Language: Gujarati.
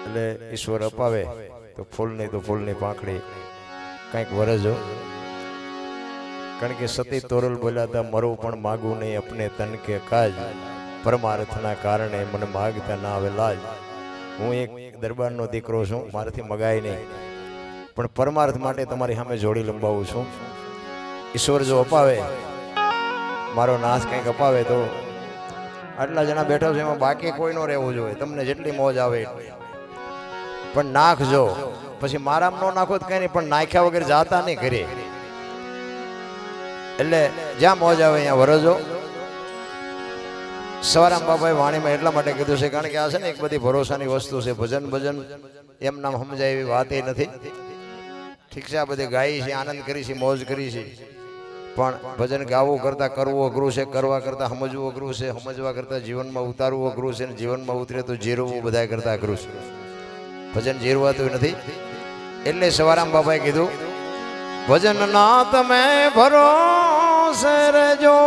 એટલે ઈશ્વર અપાવે તો ફૂલ નહીં તો ફૂલની પાંખડી કંઈક વરજો. કારણ કે સતી તોરલ બોલ્યા હતા, મરવું પણ માગવું નહીં અપને તન કે કાજ, પરમાર્થના કારણે મને માગતા ના આવે લાજ. હું એક દરબારનો દીકરો છું, મારાથી મગાય નહીં, પણ પરમાર્થ માટે તમારી સામે જોડી લંબાવું છું. ઈશ્વર જો અપાવે, મારો નાશ કંઈક અપાવે તો આટલા જણા બેઠા છે એમાં બાકી કોઈ નો રહેવું જોઈએ. તમને જેટલી મોજ આવે પણ નાખજો. પછી મારામ નો નાખો તો કઈ નહીં, પણ નાખ્યા વગર જાતા નહીં ઘરે. એટલે જ્યાં મોજ આવે અહીંયા વરજો. સવારામ બાબાએ વાણીમાં એટલા માટે કીધું છે કારણ કે આ છે ને એક બધી ભરોસાની વસ્તુ છે. ભજન ભજન એમ નામ સમજાય એવી વાત એ નથી. ઠીક છે, આ બધી ગાઈ છે, આનંદ કરી છે, મોજ કરી છે, પણ ભજન ગાવું કરતા કરવું અઘરું છે, કરવા કરતા સમજવું અઘરું છે, સમજવા કરતા જીવનમાં ઉતારવું અઘરું છે, ને જીવનમાં ઉતરે તો જીરવું બધા કરતા અઘરું છે. ભજન જીરવાતું નથી. એટલે સવારામ બાબાએ કીધું, ભજન ના તમે ભરોસે રહેજો.